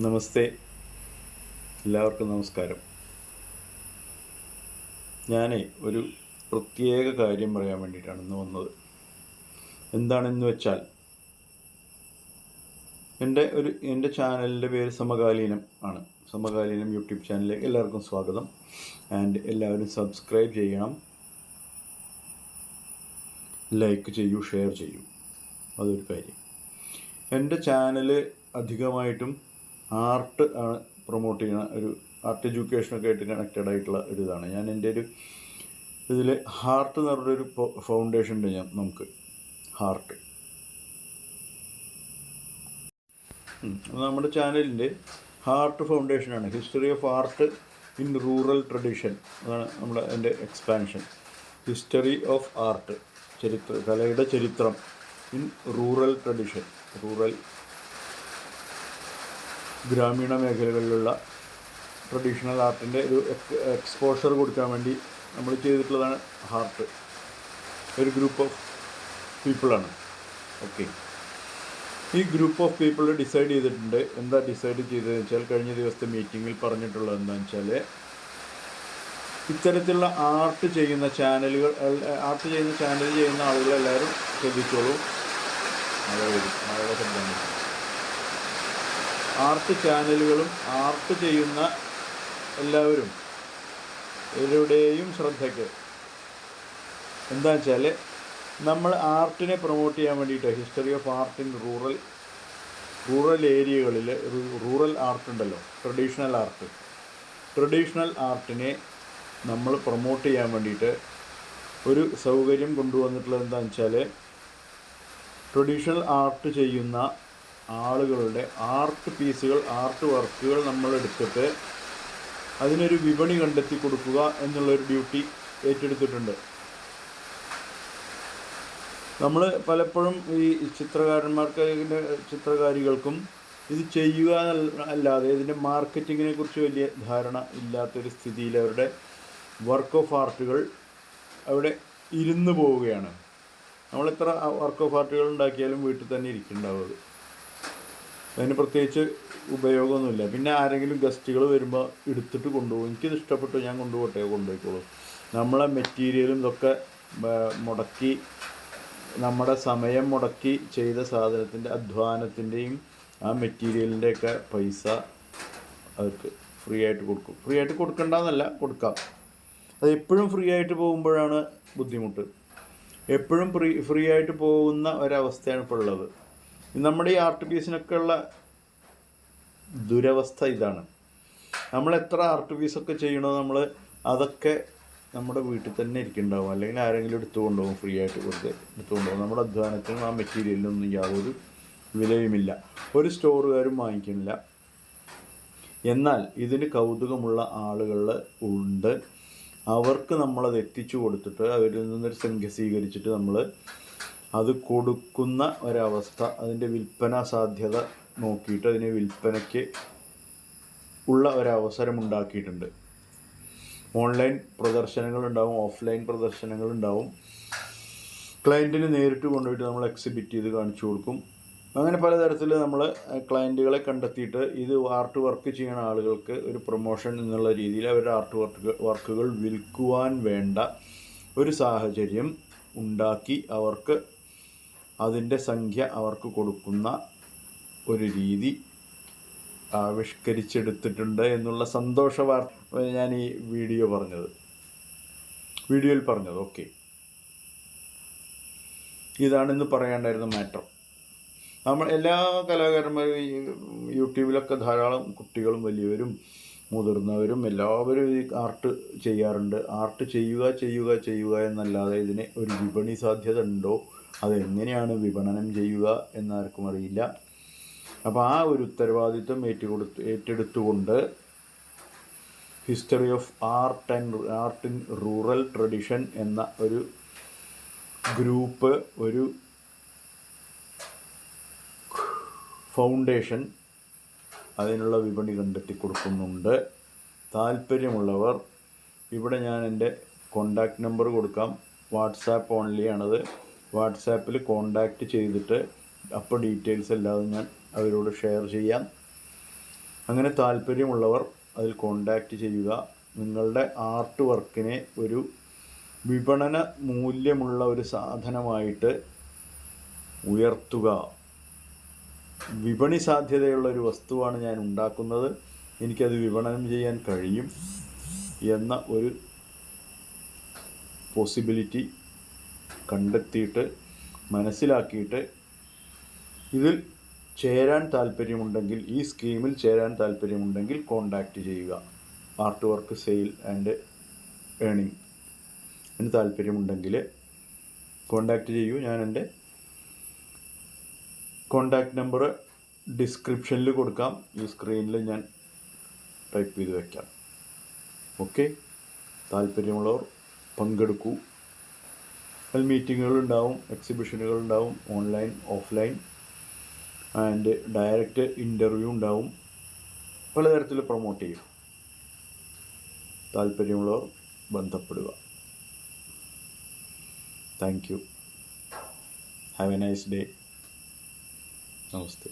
നമസ്തേ, എല്ലാവർക്കും നമസ്കാരം. ഞാൻ ഒരു പ്രത്യേക കാര്യം പറയാൻ വേണ്ടിയിട്ടാണ് ഇന്ന് വന്നത്. എന്താണെന്ന് വെച്ചാൽ, എൻ്റെ ചാനലിൻ്റെ പേര് സമകാലീനം ആണ്. സമകാലീനം യൂട്യൂബ് ചാനലിലേക്ക് എല്ലാവർക്കും സ്വാഗതം. ആൻഡ് എല്ലാവരും സബ്സ്ക്രൈബ് ചെയ്യണം, ലൈക്ക് ചെയ്യൂ, ഷെയർ ചെയ്യൂ. അതൊരു കാര്യം. എൻ്റെ ചാനൽ അധികമായിട്ടും ആർട്ട് ആണ് പ്രൊമോട്ട് ചെയ്യുന്ന ഒരു ആർട്ട് എഡ്യൂക്കേഷനൊക്കെ ആയിട്ട് കണക്റ്റഡ് ആയിട്ടുള്ള ഒരു ഇതാണ്. ഞാൻ എൻ്റെ ഇതിൽ ഹാർട്ട് എന്ന് പറഞ്ഞൊരു ഫൗണ്ടേഷൻ ഉണ്ട്. നമുക്ക് ഹാർട്ട് നമ്മുടെ ചാനലിൻ്റെ ഹാർട്ട് ഫൗണ്ടേഷനാണ്. History of art in rural tradition അതാണ് എൻ്റെ എക്സ്പാൻഷൻ. ഹിസ്റ്ററി ഓഫ് ആർട്ട്, കലയുടെ ചരിത്രം ഇൻ റൂറൽ ട്രഡീഷൻ. ഗ്രാമീണ മേഖലകളിലുള്ള ട്രഡീഷണൽ ആർട്ടിൻ്റെ ഒരു എക്സ്പോഷർ കൊടുക്കാൻ വേണ്ടി നമ്മൾ ചെയ്തിട്ടുള്ളതാണ് ഹാർട്ട്. ഒരു ഗ്രൂപ്പ് ഓഫ് പീപ്പിളാണ്. ഓക്കെ, ഈ ഗ്രൂപ്പ് ഓഫ് പീപ്പിൾ ഡിസൈഡ് ചെയ്തിട്ടുണ്ട്. എന്താ ഡിസൈഡ് ചെയ്തതെന്ന് വെച്ചാൽ, കഴിഞ്ഞ ദിവസത്തെ മീറ്റിങ്ങിൽ പറഞ്ഞിട്ടുള്ളത് എന്താണെന്ന് വെച്ചാൽ, ഇത്തരത്തിലുള്ള ആർട്ട് ചെയ്യുന്ന ചാനൽ ചെയ്യുന്ന ആളുകളെല്ലാവരും ശ്രദ്ധിച്ചോളൂ. ആർട്ട് ചാനലുകളും ആർട്ട് ചെയ്യുന്ന എല്ലാവരും ഇവരുടെയും ശ്രദ്ധയ്ക്ക് എന്താ വെച്ചാൽ, നമ്മൾ ആർട്ടിനെ പ്രൊമോട്ട് ചെയ്യാൻ വേണ്ടിയിട്ട് history of art in rural ഏരിയകളിൽ റൂറൽ ആർട്ട് ഉണ്ടല്ലോ, ട്രഡീഷണൽ ആർട്ടിനെ നമ്മൾ പ്രൊമോട്ട് ചെയ്യാൻ വേണ്ടിയിട്ട് ഒരു സൗകര്യം കൊണ്ടുവന്നിട്ടുള്ളത് എന്താണെന്ന് വെച്ചാൽ, ട്രഡീഷണൽ ആർട്ട് ചെയ്യുന്ന ആളുകളുടെ ആർട്ട് പീസുകൾ, ആർട്ട് വർക്കുകൾ നമ്മൾ എടുത്തിട്ട് അതിനൊരു വിപണി കണ്ടെത്തി കൊടുക്കുക എന്നുള്ളൊരു ഡ്യൂട്ടി ഏറ്റെടുത്തിട്ടുണ്ട്. നമ്മൾ പലപ്പോഴും ഈ ചിത്രകാരികൾക്കും ഇത് ചെയ്യുക അല്ലാതെ ഇതിൻ്റെ മാർക്കറ്റിങ്ങിനെ കുറിച്ച് വലിയ ധാരണ ഇല്ലാത്തൊരു സ്ഥിതിയിൽ അവരുടെ വർക്ക് ഓഫ് ആർട്ടുകൾ അവിടെ ഇരുന്ന് പോവുകയാണ്. നമ്മളെത്ര വർക്ക് ഓഫ് ആർട്ടുകൾ ഉണ്ടാക്കിയാലും വീട്ടിൽ തന്നെ ഇരിക്കുന്നുണ്ടാവും. അതിന് പ്രത്യേകിച്ച് ഉപയോഗമൊന്നുമില്ല. പിന്നെ ആരെങ്കിലും ഗസ്റ്റുകൾ വരുമ്പോൾ എടുത്തിട്ട് കൊണ്ടുപോകും. എനിക്കിത് ഇഷ്ടപ്പെട്ടു, ഞാൻ കൊണ്ടുപോയിക്കോളൂ. നമ്മളെ മെറ്റീരിയലും ഇതൊക്കെ മുടക്കി, നമ്മുടെ സമയം മുടക്കി ചെയ്ത സാധനത്തിൻ്റെ അധ്വാനത്തിൻ്റെയും ആ മെറ്റീരിയലിൻ്റെയൊക്കെ പൈസ അവർക്ക് ഫ്രീ ആയിട്ട് കൊടുക്കും. ഫ്രീ ആയിട്ട് കൊടുക്കണ്ടെന്നല്ല, കൊടുക്കാം. അത് എപ്പോഴും ഫ്രീ ആയിട്ട് പോകുമ്പോഴാണ് ബുദ്ധിമുട്ട്. എപ്പോഴും ഫ്രീ ആയിട്ട് പോകുന്ന ഒരവസ്ഥയാണ് ഇപ്പോൾ ഉള്ളത്. നമ്മുടെ ഈ ആർട്ട് പീസിനൊക്കെ ഉള്ള ദുരവസ്ഥ ഇതാണ്. നമ്മൾ എത്ര ആർട്ട് പീസൊക്കെ ചെയ്യണോ, നമ്മൾ അതൊക്കെ നമ്മുടെ വീട്ടിൽ തന്നെ ഇരിക്കുന്നുണ്ടാവും. അല്ലെങ്കിൽ ആരെങ്കിലും എടുത്തു കൊണ്ടുപോകും, ഫ്രീ ആയിട്ട് വെറുതെ എടുത്തു കൊണ്ടുപോകും. നമ്മുടെ അധ്വാനത്തിനും ആ മെറ്റീരിയലിനൊന്നും യാതൊരു വിലയുമില്ല, ഒരു സ്റ്റോറുകാരും വാങ്ങിക്കുന്നില്ല. എന്നാൽ ഇതിന് കൗതുകമുള്ള ആളുകൾ ഉണ്ട്. അവർക്ക് നമ്മളത് എത്തിച്ചു കൊടുത്തിട്ട് അവരിൽ നിന്നൊരു സംഖ്യ സ്വീകരിച്ചിട്ട് നമ്മൾ അത് കൊടുക്കുന്ന ഒരവസ്ഥ, അതിൻ്റെ വിൽപ്പന സാധ്യത നോക്കിയിട്ട് അതിനെ വിൽപ്പനയ്ക്ക് ഉള്ള ഒരവസരം ഉണ്ടാക്കിയിട്ടുണ്ട്. Online പ്രദർശനങ്ങളുണ്ടാവും, offline പ്രദർശനങ്ങളുണ്ടാവും. ക്ലയൻറ്റിന് നേരിട്ട് കൊണ്ടുപോയിട്ട് നമ്മൾ എക്സിബിറ്റ് ചെയ്ത് കാണിച്ചു കൊടുക്കും. അങ്ങനെ പലതരത്തിൽ നമ്മൾ ക്ലയൻറ്റുകളെ കണ്ടെത്തിയിട്ട് ഇത് ആർട്ട് വർക്ക് ചെയ്യുന്ന ആളുകൾക്ക് ഒരു പ്രൊമോഷൻ എന്നുള്ള രീതിയിൽ അവരുടെ ആർട്ട് വർക്കുകൾ വിൽക്കുവാൻ വേണ്ട ഒരു സാഹചര്യം ഉണ്ടാക്കി അവർക്ക് അതിൻ്റെ സംഖ്യ അവർക്ക് കൊടുക്കുന്ന ഒരു രീതി ആവിഷ്കരിച്ചെടുത്തിട്ടുണ്ട് എന്നുള്ള സന്തോഷ വാർത്ത ഞാൻ ഈ വീഡിയോയിൽ പറഞ്ഞത്. ഓക്കെ, ഇതാണിന്ന് പറയേണ്ടായിരുന്ന മാറ്റർ. നമ്മൾ എല്ലാ കലാകാരന്മാരും യൂട്യൂബിലൊക്കെ ധാരാളം കുട്ടികളും വലിയവരും മുതിർന്നവരും എല്ലാവരും ഈ ആർട്ട് ചെയ്യാറുണ്ട്. ആർട്ട് ചെയ്യുക എന്നല്ലാതെ ഇതിന് ഒരു വിപണി സാധ്യത ഉണ്ടോ, അതെങ്ങനെയാണ് വിപണനം ചെയ്യുക എന്നാർക്കും അറിയില്ല. അപ്പോൾ ആ ഒരു ഉത്തരവാദിത്വം ഏറ്റെടുത്തുകൊണ്ട് history of art in rural tradition എന്ന ഒരു ഗ്രൂപ്പ്, ഒരു ഫൗണ്ടേഷൻ അതിനുള്ള വിപണി കണ്ടെത്തി കൊടുക്കുന്നുണ്ട്. താല്പര്യമുള്ളവർ ഇവിടെ ഞാൻ എൻ്റെ കോണ്ടാക്റ്റ് നമ്പർ കൊടുക്കാം. വാട്സാപ്പ് ഓൺലി ആണത്. വാട്സാപ്പിൽ കോണ്ടാക്റ്റ് ചെയ്തിട്ട് അപ്പോൾ ഡീറ്റെയിൽസ് എല്ലാതും ഞാൻ അവരോട് ഷെയർ ചെയ്യാം. അങ്ങനെ താല്പര്യമുള്ളവർ അതിൽ കോണ്ടാക്റ്റ് ചെയ്യുക. നിങ്ങളുടെ ആർട്ട് വർക്കിനെ ഒരു വിപണന മൂല്യമുള്ള ഒരു സാധനമായിട്ട് ഉയർത്തുക. വിപണി സാധ്യതയുള്ള ഒരു വസ്തുവാണ് ഞാൻ ഉണ്ടാക്കുന്നത്, എനിക്കത് വിപണനം ചെയ്യാൻ കഴിയും എന്ന ഒരു പോസിബിലിറ്റി കണ്ടെത്തിയിട്ട് മനസ്സിലാക്കിയിട്ട് ഇതിൽ ചേരാൻ താല്പര്യമുണ്ടെങ്കിൽ, ഈ സ്കീമിൽ ചേരാൻ താല്പര്യമുണ്ടെങ്കിൽ കോണ്ടാക്റ്റ് ചെയ്യുക. Art work sale and earning അതിന് താല്പര്യമുണ്ടെങ്കിൽ കോണ്ടാക്റ്റ് ചെയ്യൂ. ഞാൻ എൻ്റെ കോണ്ടാക്റ്റ് നമ്പർ ഡിസ്ക്രിപ്ഷനിൽ കൊടുക്കാം, ഈ സ്ക്രീനിൽ ഞാൻ ടൈപ്പ് ചെയ്ത് വയ്ക്കാം. ഓക്കെ, താല്പര്യമുള്ളവർ പങ്കെടുക്കൂ. അതിൽ മീറ്റിങ്ങുകളുണ്ടാവും, എക്സിബിഷനുകളുണ്ടാവും, online offline and direct interview ഉണ്ടാവും. പലതരത്തിൽ പ്രൊമോട്ട് ചെയ്യും. താല്പര്യമുള്ളവർ ബന്ധപ്പെടുക. Thank you. Have a nice day. Namaste.